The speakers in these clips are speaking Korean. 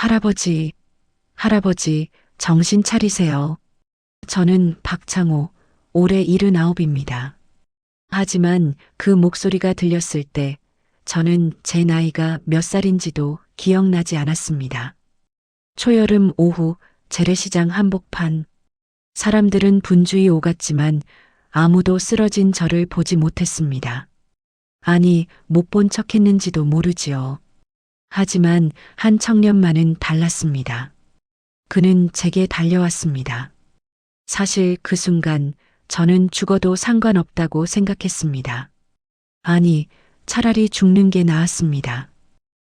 할아버지, 할아버지, 정신 차리세요. 저는 박창호, 올해 79입니다. 하지만 그 목소리가 들렸을 때 저는 제 나이가 몇 살인지도 기억나지 않았습니다. 초여름 오후 재래시장 한복판. 사람들은 분주히 오갔지만 아무도 쓰러진 저를 보지 못했습니다. 아니, 못 본 척 했는지도 모르지요. 하지만 한 청년만은 달랐습니다. 그는 제게 달려왔습니다. 사실 그 순간 저는 죽어도 상관없다고 생각했습니다. 아니, 차라리 죽는 게 나았습니다.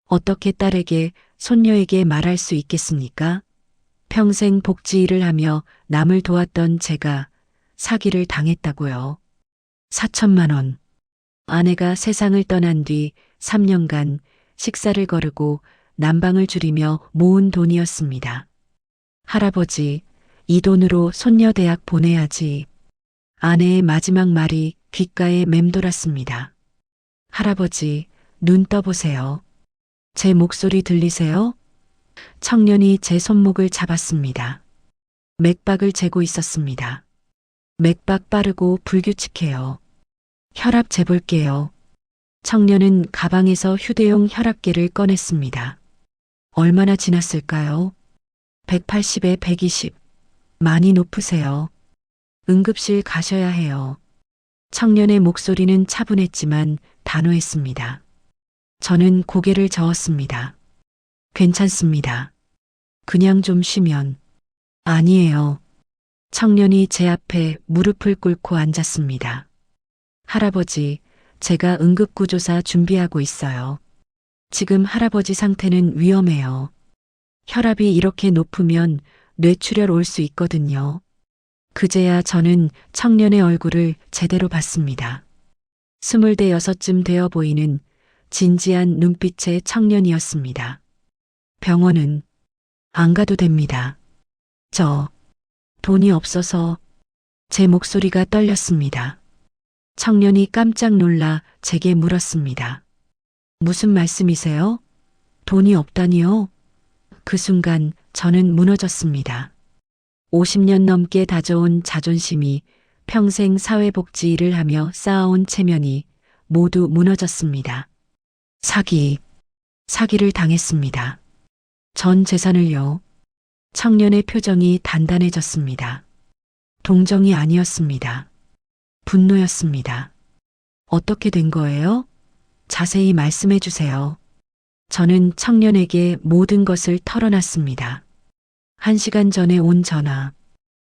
어떻게 딸에게, 손녀에게 말할 수 있겠습니까? 평생 복지 일을 하며 남을 도왔던 제가 사기를 당했다고요. 4천만 원. 아내가 세상을 떠난 뒤 3년간 식사를 거르고 난방을 줄이며 모은 돈이었습니다. 할아버지, 이 돈으로 손녀 대학 보내야지. 아내의 마지막 말이 귓가에 맴돌았습니다. 할아버지, 눈 떠보세요. 제 목소리 들리세요? 청년이 제 손목을 잡았습니다. 맥박을 재고 있었습니다. 맥박 빠르고 불규칙해요. 혈압 재볼게요. 청년은 가방에서 휴대용 혈압계를 꺼냈습니다. 얼마나 지났을까요? 180에 120. 많이 높으세요. 응급실 가셔야 해요. 청년의 목소리는 차분했지만 단호했습니다. 저는 고개를 저었습니다. 괜찮습니다. 그냥 좀 쉬면. 아니에요. 청년이 제 앞에 무릎을 꿇고 앉았습니다. 할아버지, 제가 응급구조사 준비하고 있어요. 지금 할아버지 상태는 위험해요. 혈압이 이렇게 높으면 뇌출혈 올 수 있거든요. 그제야 저는 청년의 얼굴을 제대로 봤습니다. 26쯤 되어 보이는 진지한 눈빛의 청년이었습니다. 병원은 안 가도 됩니다. 저 돈이 없어서. 제 목소리가 떨렸습니다. 청년이 깜짝 놀라 제게 물었습니다. 무슨 말씀이세요? 돈이 없다니요? 그 순간 저는 무너졌습니다. 50년 넘게 다져온 자존심이, 평생 사회복지 일을 하며 쌓아온 체면이 모두 무너졌습니다. 사기를 당했습니다. 전 재산을요. 청년의 표정이 단단해졌습니다. 동정이 아니었습니다. 분노였습니다. 어떻게 된 거예요? 자세히 말씀해 주세요. 저는 청년에게 모든 것을 털어놨습니다. 1시간 전에 온 전화.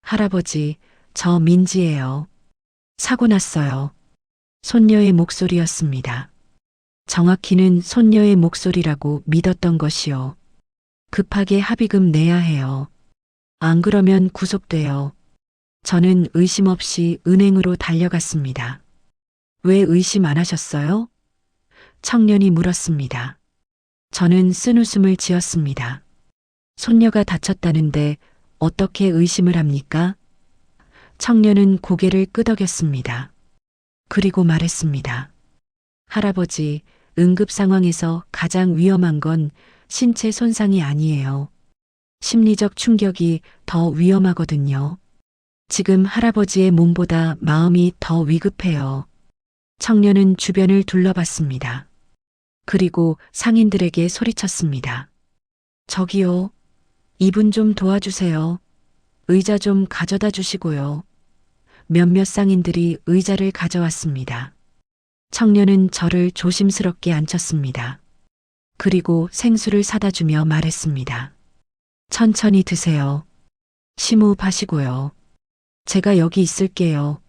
할아버지, 저 민지예요. 사고 났어요. 손녀의 목소리였습니다. 정확히는 손녀의 목소리라고 믿었던 것이요. 급하게 합의금 내야 해요. 안 그러면 구속돼요. 저는 의심 없이 은행으로 달려갔습니다. 왜 의심 안 하셨어요? 청년이 물었습니다. 저는 쓴웃음을 지었습니다. 손녀가 다쳤다는데 어떻게 의심을 합니까? 청년은 고개를 끄덕였습니다. 그리고 말했습니다. 할아버지, 응급 상황에서 가장 위험한 건 신체 손상이 아니에요. 심리적 충격이 더 위험하거든요. 지금 할아버지의 몸보다 마음이 더 위급해요. 청년은 주변을 둘러봤습니다. 그리고 상인들에게 소리쳤습니다. 저기요. 이분 좀 도와주세요. 의자 좀 가져다 주시고요. 몇몇 상인들이 의자를 가져왔습니다. 청년은 저를 조심스럽게 앉혔습니다. 그리고 생수를 사다 주며 말했습니다. 천천히 드세요. 심호흡하시고요. 제가 여기 있을게요.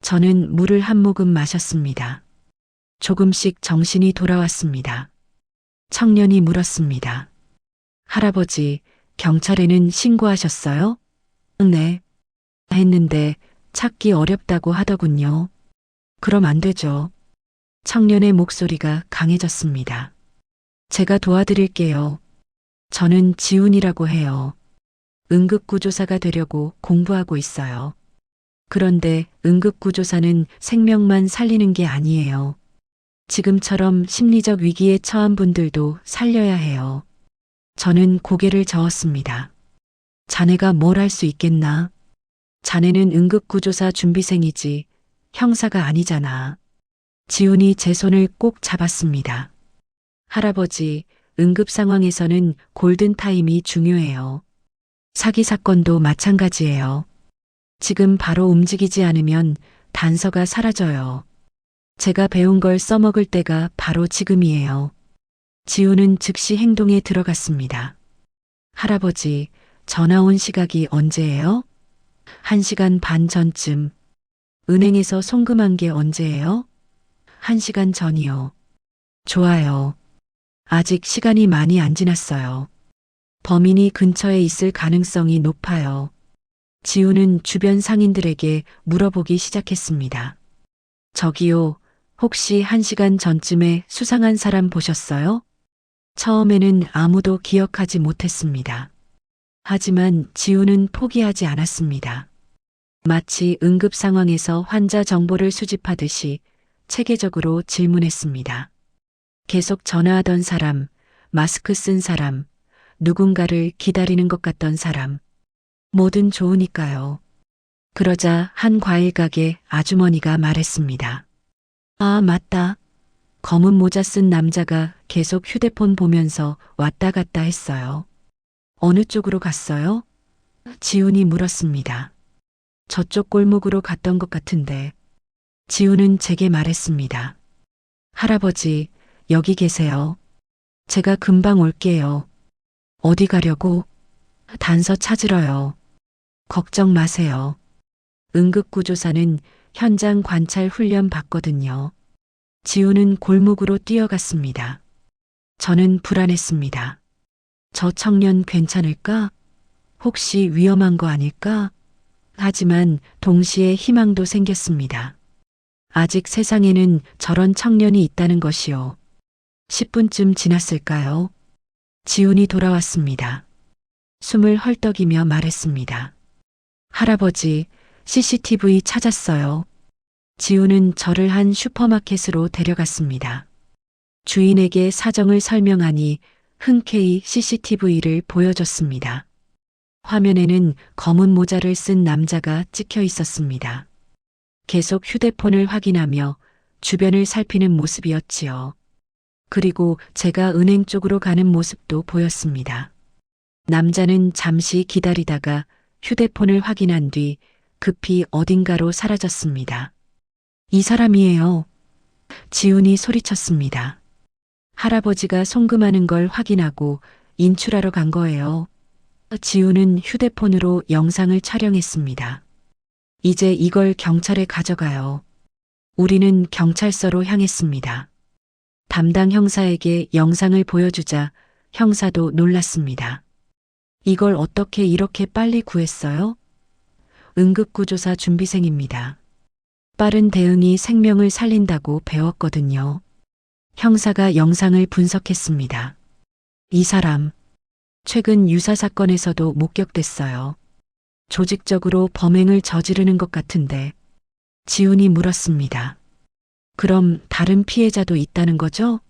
저는 물을 한 모금 마셨습니다. 조금씩 정신이 돌아왔습니다. 청년이 물었습니다. 할아버지, 경찰에는 신고하셨어요? 네. 했는데 찾기 어렵다고 하더군요. 그럼 안 되죠. 청년의 목소리가 강해졌습니다. 제가 도와드릴게요. 저는 지훈이라고 해요. 응급구조사가 되려고 공부하고 있어요. 그런데 응급구조사는 생명만 살리는 게 아니에요. 지금처럼 심리적 위기에 처한 분들도 살려야 해요. 저는 고개를 저었습니다. 자네가 뭘 할 수 있겠나? 자네는 응급구조사 준비생이지 형사가 아니잖아. 지훈이 제 손을 꼭 잡았습니다. 할아버지, 응급 상황에서는 골든타임이 중요해요. 사기 사건도 마찬가지예요. 지금 바로 움직이지 않으면 단서가 사라져요. 제가 배운 걸 써먹을 때가 바로 지금이에요. 지훈은 즉시 행동에 들어갔습니다. 할아버지, 전화 온 시각이 언제예요? 1시간 반 전쯤. 은행에서 송금한 게 언제예요? 1시간 전이요. 좋아요. 아직 시간이 많이 안 지났어요. 범인이 근처에 있을 가능성이 높아요. 지훈은 주변 상인들에게 물어보기 시작했습니다. 저기요, 혹시 1시간 전쯤에 수상한 사람 보셨어요? 처음에는 아무도 기억하지 못했습니다. 하지만 지훈은 포기하지 않았습니다. 마치 응급 상황에서 환자 정보를 수집하듯이 체계적으로 질문했습니다. 계속 전화하던 사람, 마스크 쓴 사람, 누군가를 기다리는 것 같던 사람. 뭐든 좋으니까요. 그러자 한 과일 가게 아주머니가 말했습니다. 아, 맞다. 검은 모자 쓴 남자가 계속 휴대폰 보면서 왔다 갔다 했어요. 어느 쪽으로 갔어요? 지훈이 물었습니다. 저쪽 골목으로 갔던 것 같은데. 지훈은 제게 말했습니다. 할아버지, 여기 계세요. 제가 금방 올게요. 어디 가려고? 단서 찾으러요. 걱정 마세요. 응급구조사는 현장 관찰 훈련 받거든요. 지훈은 골목으로 뛰어갔습니다. 저는 불안했습니다. 저 청년 괜찮을까? 혹시 위험한 거 아닐까? 하지만 동시에 희망도 생겼습니다. 아직 세상에는 저런 청년이 있다는 것이요. 10분쯤 지났을까요? 지훈이 돌아왔습니다. 숨을 헐떡이며 말했습니다. 할아버지, CCTV 찾았어요. 지훈은 저를 한 슈퍼마켓으로 데려갔습니다. 주인에게 사정을 설명하니 흔쾌히 CCTV를 보여줬습니다. 화면에는 검은 모자를 쓴 남자가 찍혀 있었습니다. 계속 휴대폰을 확인하며 주변을 살피는 모습이었지요. 그리고 제가 은행 쪽으로 가는 모습도 보였습니다. 남자는 잠시 기다리다가 휴대폰을 확인한 뒤 급히 어딘가로 사라졌습니다. 이 사람이에요. 지훈이 소리쳤습니다. 할아버지가 송금하는 걸 확인하고 인출하러 간 거예요. 지훈은 휴대폰으로 영상을 촬영했습니다. 이제 이걸 경찰에 가져가요. 우리는 경찰서로 향했습니다. 담당 형사에게 영상을 보여주자 형사도 놀랐습니다. 이걸 어떻게 이렇게 빨리 구했어요? 응급구조사 준비생입니다. 빠른 대응이 생명을 살린다고 배웠거든요. 형사가 영상을 분석했습니다. 이 사람, 최근 유사 사건에서도 목격됐어요. 조직적으로 범행을 저지르는 것 같은데. 지훈이 물었습니다. 그럼 다른 피해자도 있다는 거죠?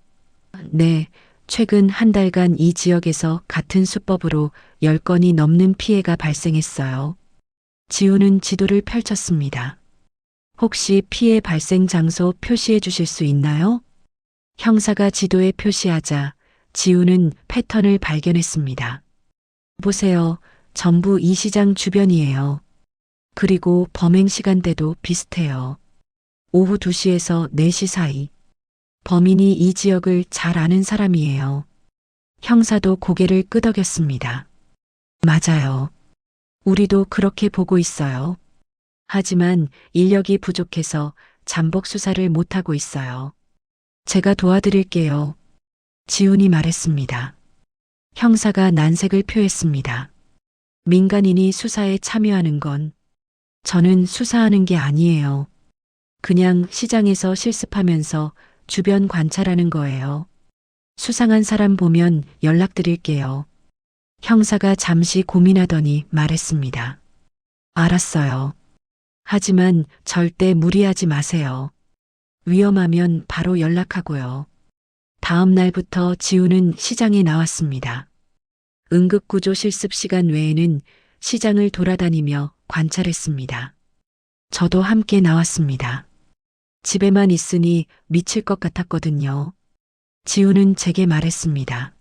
네, 최근 한 달간 이 지역에서 같은 수법으로 10건이 넘는 피해가 발생했어요. 지훈은 지도를 펼쳤습니다. 혹시 피해 발생 장소 표시해 주실 수 있나요? 형사가 지도에 표시하자 지훈은 패턴을 발견했습니다. 보세요. 전부 이 시장 주변이에요. 그리고 범행 시간대도 비슷해요. 오후 2시에서 4시 사이. 범인이 이 지역을 잘 아는 사람이에요. 형사도 고개를 끄덕였습니다. 맞아요. 우리도 그렇게 보고 있어요. 하지만 인력이 부족해서 잠복 수사를 못하고 있어요. 제가 도와드릴게요. 지훈이 말했습니다. 형사가 난색을 표했습니다. 민간인이 수사에 참여하는 건 저는 수사하는 게 아니에요. 그냥 시장에서 실습하면서 주변 관찰하는 거예요. 수상한 사람 보면 연락드릴게요. 형사가 잠시 고민하더니 말했습니다. 알았어요. 하지만 절대 무리하지 마세요. 위험하면 바로 연락하고요. 다음 날부터 지훈은 시장에 나왔습니다. 응급구조 실습 시간 외에는 시장을 돌아다니며 관찰했습니다. 저도 함께 나왔습니다. 집에만 있으니 미칠 것 같았거든요. 지우는 제게 말했습니다.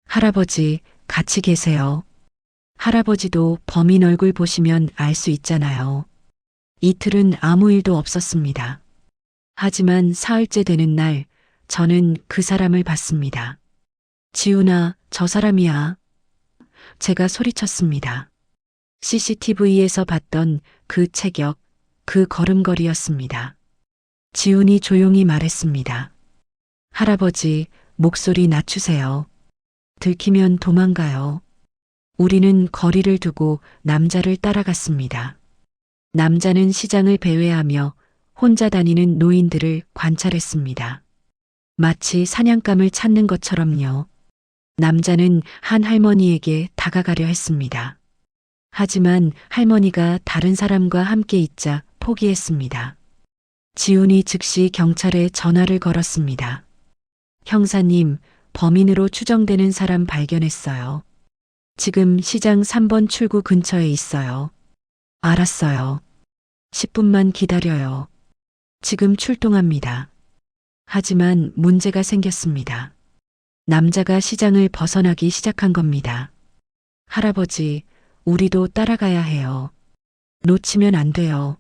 할아버지, 같이 계세요. 할아버지도 범인 얼굴 보시면 알 수 있잖아요. 이틀은 아무 일도 없었습니다. 하지만 사흘째 되는 날, 저는 그 사람을 봤습니다. 지훈아, 저 사람이야. 제가 소리쳤습니다. CCTV에서 봤던 그 체격, 그 걸음걸이였습니다. 지훈이 조용히 말했습니다. 할아버지, 목소리 낮추세요. 들키면 도망가요. 우리는 거리를 두고 남자를 따라갔습니다. 남자는 시장을 배회하며 혼자 다니는 노인들을 관찰했습니다. 마치 사냥감을 찾는 것처럼요. 남자는 한 할머니에게 다가가려 했습니다. 하지만 할머니가 다른 사람과 함께 있자 포기했습니다. 지훈이 즉시 경찰에 전화를 걸었습니다. 형사님, 범인으로 추정되는 사람 발견했어요. 지금 시장 3번 출구 근처에 있어요. 알았어요. 10분만 기다려요. 지금 출동합니다. 하지만 문제가 생겼습니다. 남자가 시장을 벗어나기 시작한 겁니다. 할아버지, 우리도 따라가야 해요. 놓치면 안 돼요.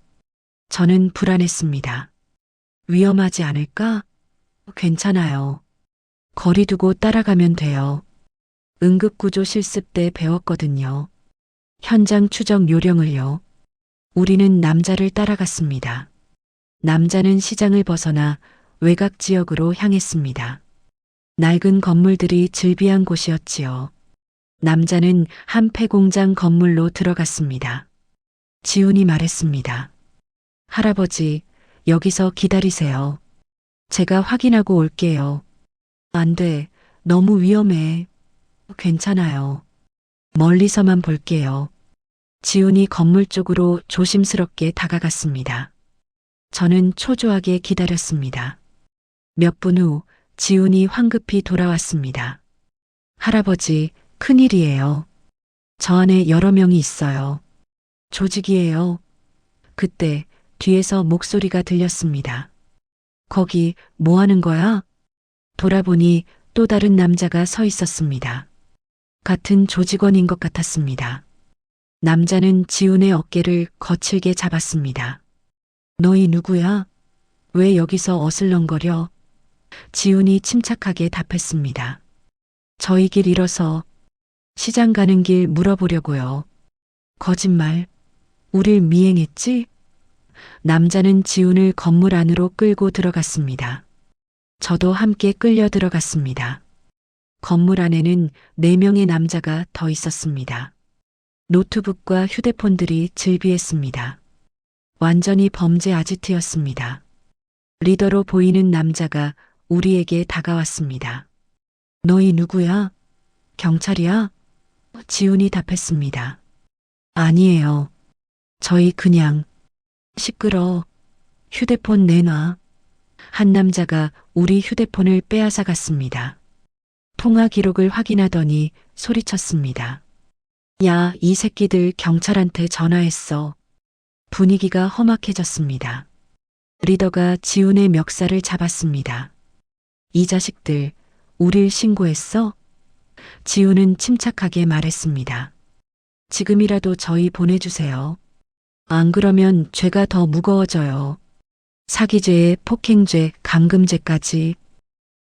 저는 불안했습니다. 위험하지 않을까? 괜찮아요. 거리 두고 따라가면 돼요. 응급구조 실습 때 배웠거든요. 현장 추적 요령을요. 우리는 남자를 따라갔습니다. 남자는 시장을 벗어나 외곽 지역으로 향했습니다. 낡은 건물들이 즐비한 곳이었지요. 남자는 한 폐공장 건물로 들어갔습니다. 지훈이 말했습니다. 할아버지, 여기서 기다리세요. 제가 확인하고 올게요. 안 돼. 너무 위험해. 괜찮아요. 멀리서만 볼게요. 지훈이 건물 쪽으로 조심스럽게 다가갔습니다. 저는 초조하게 기다렸습니다. 몇 분 후 지훈이 황급히 돌아왔습니다. 할아버지, 큰일이에요. 저 안에 여러 명이 있어요. 조직이에요. 그때 뒤에서 목소리가 들렸습니다. 거기 뭐 하는 거야? 돌아보니 또 다른 남자가 서 있었습니다. 같은 조직원인 것 같았습니다. 남자는 지훈의 어깨를 거칠게 잡았습니다. 너희 누구야? 왜 여기서 어슬렁거려? 지훈이 침착하게 답했습니다. 저희 길 잃어서 시장 가는 길 물어보려고요. 거짓말. 우릴 미행했지? 남자는 지훈을 건물 안으로 끌고 들어갔습니다. 저도 함께 끌려 들어갔습니다. 건물 안에는 4명의 남자가 더 있었습니다. 노트북과 휴대폰들이 즐비했습니다. 완전히 범죄 아지트였습니다. 리더로 보이는 남자가 우리에게 다가왔습니다. 너희 누구야? 경찰이야? 지훈이 답했습니다. 아니에요. 저희 그냥 시끄러. 휴대폰 내놔. 한 남자가 우리 휴대폰을 빼앗아 갔습니다. 통화 기록을 확인하더니 소리쳤습니다. 야, 이 새끼들 경찰한테 전화했어. 분위기가 험악해졌습니다. 리더가 지훈의 멱살을 잡았습니다. 이 자식들, 우릴 신고했어? 지훈은 침착하게 말했습니다. 지금이라도 저희 보내주세요. 안 그러면 죄가 더 무거워져요. 사기죄에 폭행죄, 감금죄까지.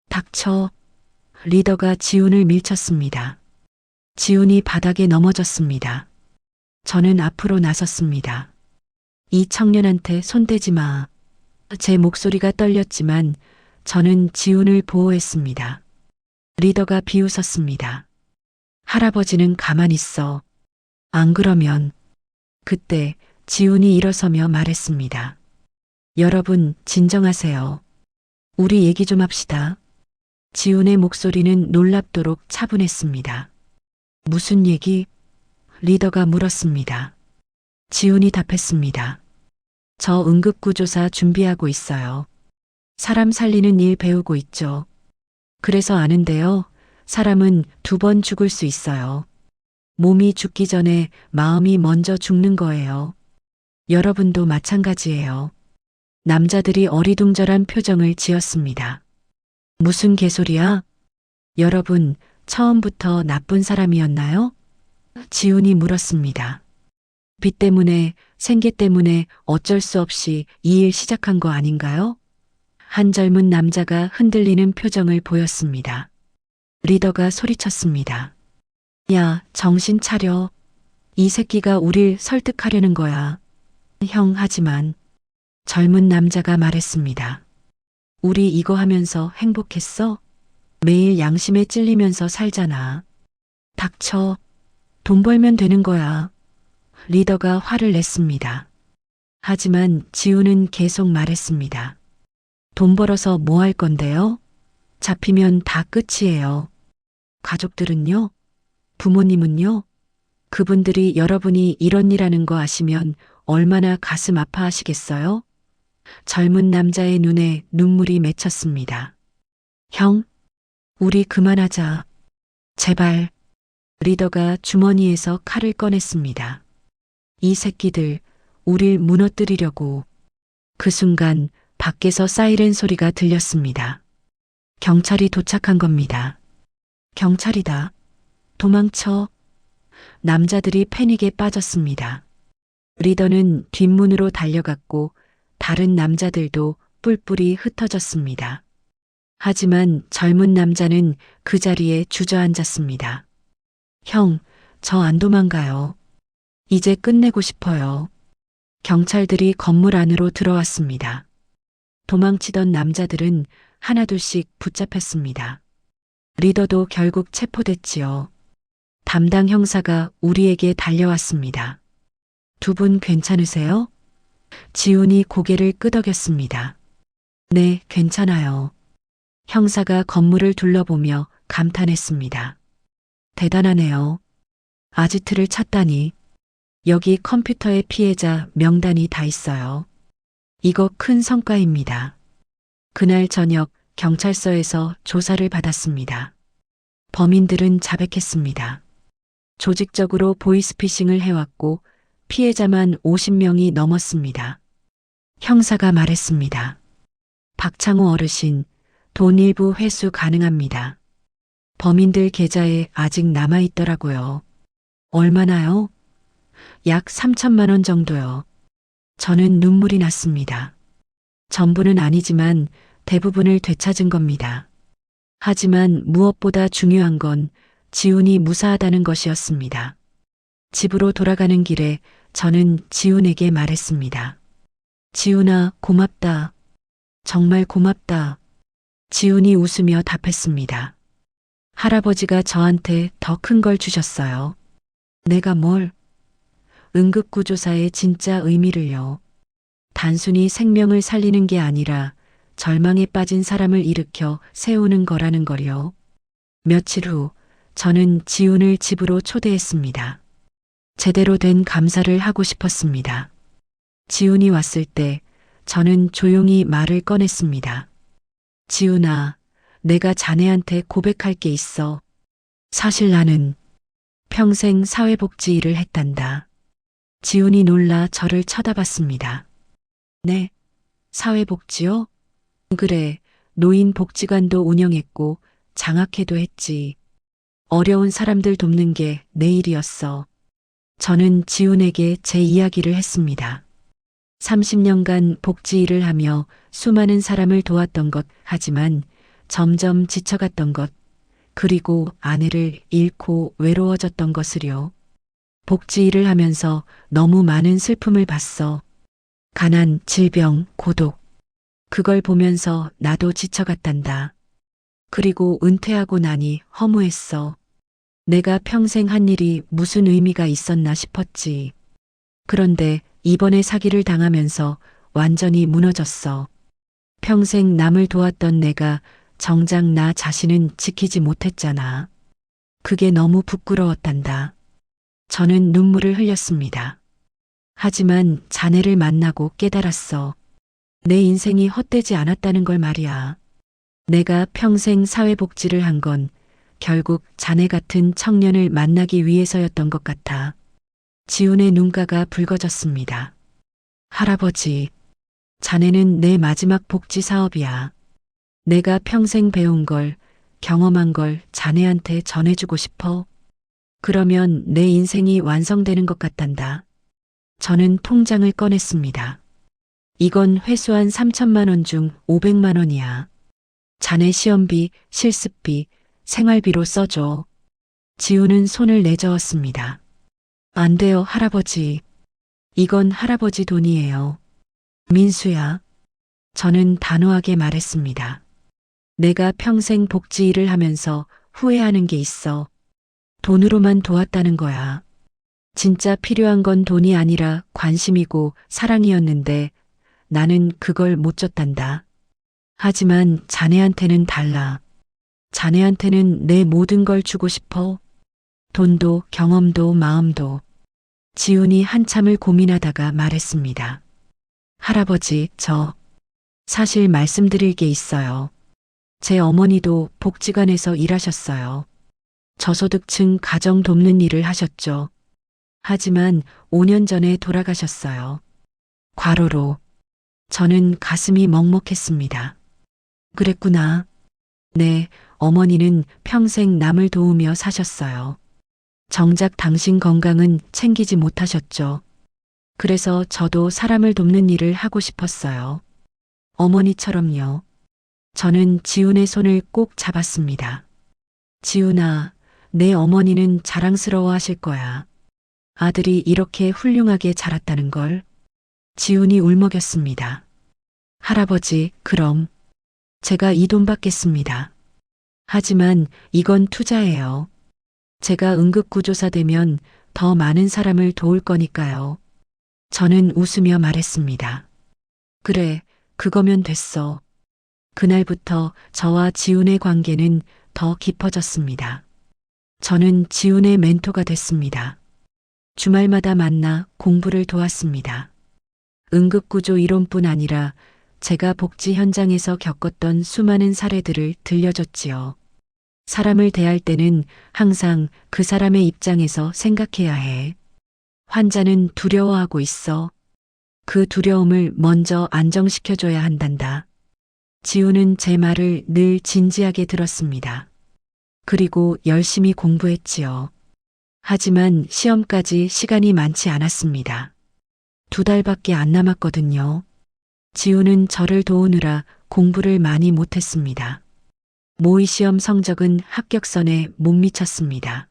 닥쳐. 리더가 지훈을 밀쳤습니다. 지훈이 바닥에 넘어졌습니다. 저는 앞으로 나섰습니다. 이 청년한테 손대지 마. 제 목소리가 떨렸지만 저는 지훈을 보호했습니다. 리더가 비웃었습니다. 할아버지는 가만히 있어. 안 그러면. 그때 지훈이 일어서며 말했습니다. 여러분, 진정하세요. 우리 얘기 좀 합시다. 지훈의 목소리는 놀랍도록 차분했습니다. 무슨 얘기? 리더가 물었습니다. 지훈이 답했습니다. 저 응급구조사 준비하고 있어요. 사람 살리는 일 배우고 있죠. 그래서 아는데요. 사람은 2번 죽을 수 있어요. 몸이 죽기 전에 마음이 먼저 죽는 거예요. 여러분도 마찬가지예요. 남자들이 어리둥절한 표정을 지었습니다. 무슨 개소리야? 여러분, 처음부터 나쁜 사람이었나요? 지훈이 물었습니다. 빚 때문에, 생계 때문에 어쩔 수 없이 이 일 시작한 거 아닌가요? 한 젊은 남자가 흔들리는 표정을 보였습니다. 리더가 소리쳤습니다. 야, 정신 차려. 이 새끼가 우릴 설득하려는 거야. 형, 하지만 젊은 남자가 말했습니다. 우리 이거 하면서 행복했어? 매일 양심에 찔리면서 살잖아. 닥쳐. 돈 벌면 되는 거야. 리더가 화를 냈습니다. 하지만 지우는 계속 말했습니다. 돈 벌어서 뭐 할 건데요? 잡히면 다 끝이에요. 가족들은요? 부모님은요? 그분들이 여러분이 이런 일 하는 거 아시면 얼마나 가슴 아파하시겠어요? 젊은 남자의 눈에 눈물이 맺혔습니다. 형, 우리 그만하자. 제발. 리더가 주머니에서 칼을 꺼냈습니다. 이 새끼들, 우릴 무너뜨리려고. 그 순간 밖에서 사이렌 소리가 들렸습니다. 경찰이 도착한 겁니다. 경찰이다. 도망쳐. 남자들이 패닉에 빠졌습니다. 리더는 뒷문으로 달려갔고 다른 남자들도 뿔뿔이 흩어졌습니다. 하지만 젊은 남자는 그 자리에 주저앉았습니다. 형, 저 안 도망가요. 이제 끝내고 싶어요. 경찰들이 건물 안으로 들어왔습니다. 도망치던 남자들은 하나둘씩 붙잡혔습니다. 리더도 결국 체포됐지요. 담당 형사가 우리에게 달려왔습니다. 두 분 괜찮으세요? 지훈이 고개를 끄덕였습니다. 네, 괜찮아요. 형사가 건물을 둘러보며 감탄했습니다. 대단하네요. 아지트를 찾다니. 여기 컴퓨터에 피해자 명단이 다 있어요. 이거 큰 성과입니다. 그날 저녁 경찰서에서 조사를 받았습니다. 범인들은 자백했습니다. 조직적으로 보이스피싱을 해왔고 피해자만 50명이 넘었습니다. 형사가 말했습니다. 박창호 어르신, 돈 일부 회수 가능합니다. 범인들 계좌에 아직 남아있더라고요. 얼마나요? 약 3천만 원 정도요. 저는 눈물이 났습니다. 전부는 아니지만 대부분을 되찾은 겁니다. 하지만 무엇보다 중요한 건 지훈이 무사하다는 것이었습니다. 집으로 돌아가는 길에 저는 지훈에게 말했습니다. 지훈아, 고맙다. 정말 고맙다. 지훈이 웃으며 답했습니다. 할아버지가 저한테 더 큰 걸 주셨어요. 내가 뭘? 응급구조사의 진짜 의미를요. 단순히 생명을 살리는 게 아니라 절망에 빠진 사람을 일으켜 세우는 거라는 걸요. 며칠 후 저는 지훈을 집으로 초대했습니다. 제대로 된 감사를 하고 싶었습니다. 지훈이 왔을 때 저는 조용히 말을 꺼냈습니다. 지훈아, 내가 자네한테 고백할 게 있어. 사실 나는 평생 사회복지 일을 했단다. 지훈이 놀라 저를 쳐다봤습니다. 네, 사회복지요? 그래, 노인복지관도 운영했고 장학회도 했지. 어려운 사람들 돕는 게 내 일이었어. 저는 지훈에게 제 이야기를 했습니다. 30년간 복지 일을 하며 수많은 사람을 도왔던 것, 하지만 점점 지쳐갔던 것, 그리고 아내를 잃고 외로워졌던 것을요. 복지 일을 하면서 너무 많은 슬픔을 봤어. 가난, 질병, 고독. 그걸 보면서 나도 지쳐갔단다. 그리고 은퇴하고 나니 허무했어. 내가 평생 한 일이 무슨 의미가 있었나 싶었지. 그런데 이번에 사기를 당하면서 완전히 무너졌어. 평생 남을 도왔던 내가 정작 나 자신은 지키지 못했잖아. 그게 너무 부끄러웠단다. 저는 눈물을 흘렸습니다. 하지만 자네를 만나고 깨달았어. 내 인생이 헛되지 않았다는 걸 말이야. 내가 평생 사회복지를 한 건 결국 자네 같은 청년을 만나기 위해서였던 것 같아. 지훈의 눈가가 붉어졌습니다. 할아버지, 자네는 내 마지막 복지 사업이야. 내가 평생 배운 걸, 경험한 걸 자네한테 전해주고 싶어. 그러면 내 인생이 완성되는 것 같단다. 저는 통장을 꺼냈습니다. 이건 회수한 3천만 원 중 500만 원이야. 자네 시험비, 실습비, 생활비로 써줘. 지우는 손을 내저었습니다. 안 돼요, 할아버지. 이건 할아버지 돈이에요. 민수야. 저는 단호하게 말했습니다. 내가 평생 복지 일을 하면서 후회하는 게 있어. 돈으로만 도왔다는 거야. 진짜 필요한 건 돈이 아니라 관심이고 사랑이었는데 나는 그걸 못 줬단다. 하지만 자네한테는 달라. 자네한테는 내 모든 걸 주고 싶어. 돈도 경험도 마음도. 지훈이 한참을 고민하다가 말했습니다. 할아버지, 저 사실 말씀드릴 게 있어요. 제 어머니도 복지관에서 일하셨어요. 저소득층 가정 돕는 일을 하셨죠. 하지만 5년 전에 돌아가셨어요. 과로로. 저는 가슴이 먹먹했습니다. 그랬구나. 네, 어머니는 평생 남을 도우며 사셨어요. 정작 당신 건강은 챙기지 못하셨죠. 그래서 저도 사람을 돕는 일을 하고 싶었어요. 어머니처럼요. 저는 지훈의 손을 꼭 잡았습니다. 지훈아, 내 어머니는 자랑스러워 하실 거야. 아들이 이렇게 훌륭하게 자랐다는 걸. 지훈이 울먹였습니다. 할아버지, 그럼 제가 이 돈 받겠습니다. 하지만 이건 투자예요. 제가 응급구조사 되면 더 많은 사람을 도울 거니까요. 저는 웃으며 말했습니다. 그래, 그거면 됐어. 그날부터 저와 지훈의 관계는 더 깊어졌습니다. 저는 지훈의 멘토가 됐습니다. 주말마다 만나 공부를 도왔습니다. 응급구조 이론뿐 아니라 제가 복지 현장에서 겪었던 수많은 사례들을 들려줬지요. 사람을 대할 때는 항상 그 사람의 입장에서 생각해야 해. 환자는 두려워하고 있어. 그 두려움을 먼저 안정시켜줘야 한단다. 지훈은 제 말을 늘 진지하게 들었습니다. 그리고 열심히 공부했지요. 하지만 시험까지 시간이 많지 않았습니다. 2달밖에 안 남았거든요. 지훈은 저를 도우느라 공부를 많이 못했습니다. 모의 시험 성적은 합격선에 못 미쳤습니다.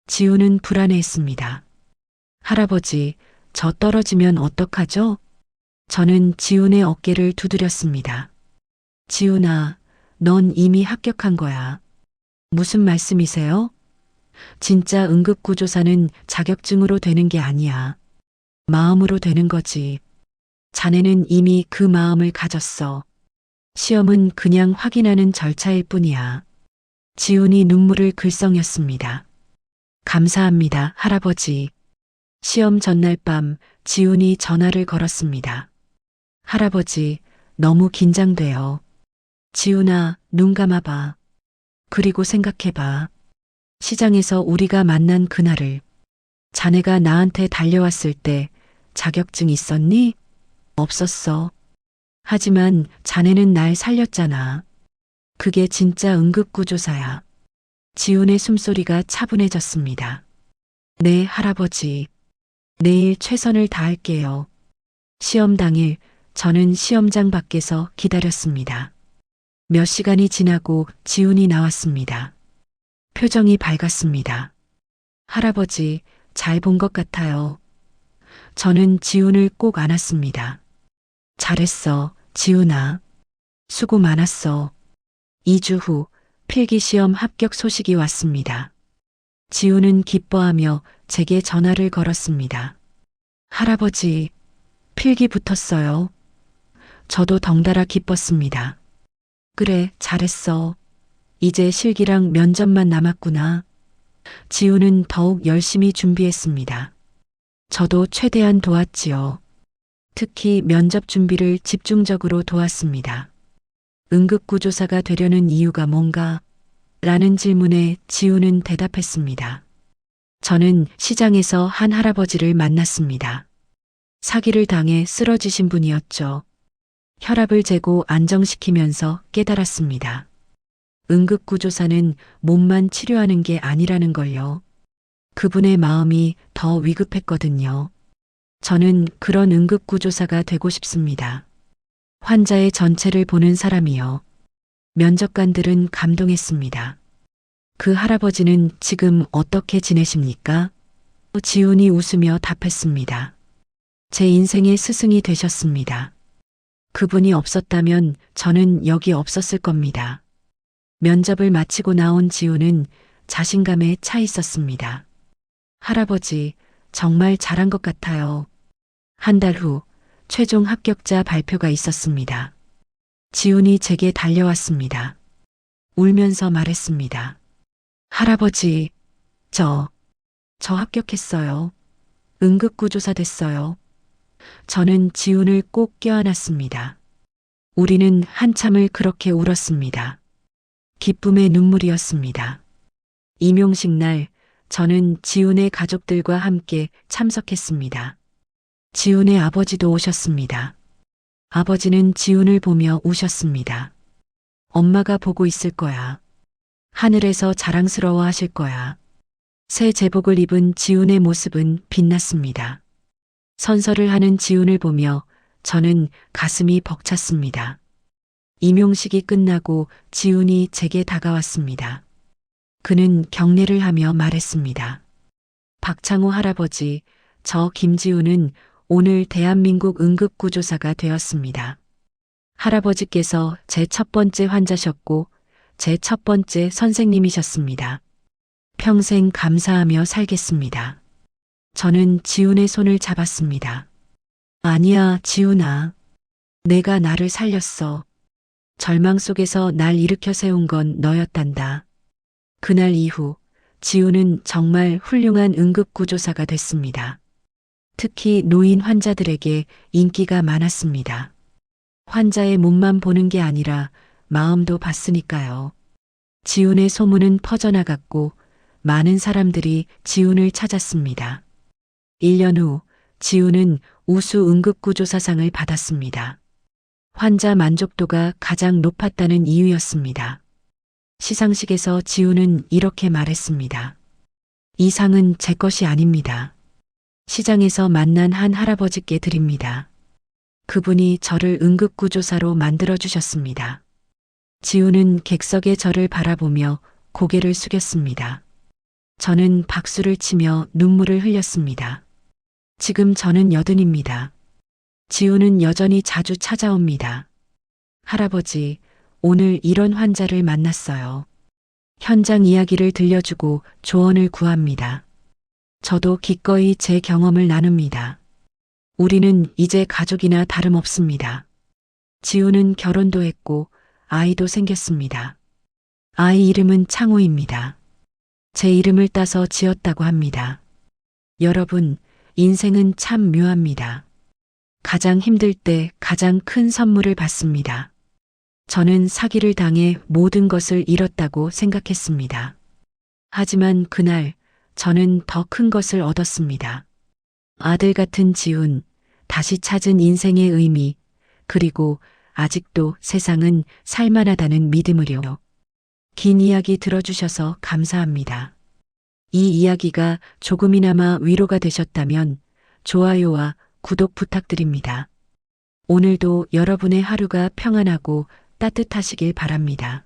지훈은 불안해했습니다. 할아버지, 저 떨어지면 어떡하죠? 저는 지훈의 어깨를 두드렸습니다. 지훈아, 넌 이미 합격한 거야. 무슨 말씀이세요? 진짜 응급구조사는 자격증으로 되는 게 아니야. 마음으로 되는 거지. 자네는 이미 그 마음을 가졌어. 시험은 그냥 확인하는 절차일 뿐이야. 지훈이 눈물을 글썽였습니다. 감사합니다, 할아버지. 시험 전날 밤 지훈이 전화를 걸었습니다. 할아버지, 너무 긴장돼요. 지훈아, 눈 감아봐. 그리고 생각해봐. 시장에서 우리가 만난 그날을. 자네가 나한테 달려왔을 때 자격증 있었니? 없었어. 하지만 자네는 날 살렸잖아. 그게 진짜 응급구조사야. 지훈의 숨소리가 차분해졌습니다. 네, 할아버지. 내일 최선을 다할게요. 시험 당일 저는 시험장 밖에서 기다렸습니다. 몇 시간이 지나고 지훈이 나왔습니다. 표정이 밝았습니다. 할아버지, 잘 본 것 같아요. 저는 지훈을 꼭 안았습니다. 잘했어, 지훈아. 수고 많았어. 2주 후 필기시험 합격 소식이 왔습니다. 지훈은 기뻐하며 제게 전화를 걸었습니다. 할아버지, 필기 붙었어요. 저도 덩달아 기뻤습니다. 그래, 잘했어. 이제 실기랑 면접만 남았구나. 지훈은 더욱 열심히 준비했습니다. 저도 최대한 도왔지요. 특히 면접 준비를 집중적으로 도왔습니다. 응급구조사가 되려는 이유가 뭔가? 라는 질문에 지우는 대답했습니다. 저는 시장에서 한 할아버지를 만났습니다. 사기를 당해 쓰러지신 분이었죠. 혈압을 재고 안정시키면서 깨달았습니다. 응급구조사는 몸만 치료하는 게 아니라는 걸요. 그분의 마음이 더 위급했거든요. 저는 그런 응급구조사가 되고 싶습니다. 환자의 전체를 보는 사람이요. 면접관들은 감동했습니다. 그 할아버지는 지금 어떻게 지내십니까? 지훈이 웃으며 답했습니다. 제 인생의 스승이 되셨습니다. 그분이 없었다면 저는 여기 없었을 겁니다. 면접을 마치고 나온 지훈은 자신감에 차 있었습니다. 할아버지, 정말 잘한 것 같아요. 한 달 후 최종 합격자 발표가 있었습니다. 지훈이 제게 달려왔습니다. 울면서 말했습니다. 할아버지, 저 합격했어요. 응급구조사 됐어요. 저는 지훈을 꼭 껴안았습니다. 우리는 한참을 그렇게 울었습니다. 기쁨의 눈물이었습니다. 임용식 날, 저는 지훈의 가족들과 함께 참석했습니다. 지훈의 아버지도 오셨습니다. 아버지는 지훈을 보며 우셨습니다. 엄마가 보고 있을 거야. 하늘에서 자랑스러워 하실 거야. 새 제복을 입은 지훈의 모습은 빛났습니다. 선서를 하는 지훈을 보며 저는 가슴이 벅찼습니다. 임용식이 끝나고 지훈이 제게 다가왔습니다. 그는 경례를 하며 말했습니다. 박창호 할아버지, 저 김지훈은 오늘 대한민국 응급구조사가 되었습니다. 할아버지께서 제 첫 번째 환자셨고 제 첫 번째 선생님이셨습니다. 평생 감사하며 살겠습니다. 저는 지훈의 손을 잡았습니다. 아니야, 지훈아. 내가 나를 살렸어. 절망 속에서 날 일으켜 세운 건 너였단다. 그날 이후 지훈은 정말 훌륭한 응급구조사가 됐습니다. 특히 노인 환자들에게 인기가 많았습니다. 환자의 몸만 보는 게 아니라 마음도 봤으니까요. 지훈의 소문은 퍼져나갔고 많은 사람들이 지훈을 찾았습니다. 1년 후 지훈은 우수 응급구조사상을 받았습니다. 환자 만족도가 가장 높았다는 이유였습니다. 시상식에서 지훈은 이렇게 말했습니다. 이 상은 제 것이 아닙니다. 시장에서 만난 한 할아버지께 드립니다. 그분이 저를 응급구조사로 만들어주셨습니다. 지훈은 객석에 저를 바라보며 고개를 숙였습니다. 저는 박수를 치며 눈물을 흘렸습니다. 지금 저는 80입니다. 지훈은 여전히 자주 찾아옵니다. 할아버지, 오늘 이런 환자를 만났어요. 현장 이야기를 들려주고 조언을 구합니다. 저도 기꺼이 제 경험을 나눕니다. 우리는 이제 가족이나 다름없습니다. 지훈은 결혼도 했고 아이도 생겼습니다. 아이 이름은 창호입니다. 제 이름을 따서 지었다고 합니다. 여러분, 인생은 참 묘합니다. 가장 힘들 때 가장 큰 선물을 받습니다. 저는 사기를 당해 모든 것을 잃었다고 생각했습니다. 하지만 그날 저는 더 큰 것을 얻었습니다. 아들 같은 지훈, 다시 찾은 인생의 의미, 그리고 아직도 세상은 살만하다는 믿음을요. 긴 이야기 들어주셔서 감사합니다. 이 이야기가 조금이나마 위로가 되셨다면 좋아요와 구독 부탁드립니다. 오늘도 여러분의 하루가 평안하고 따뜻하시길 바랍니다.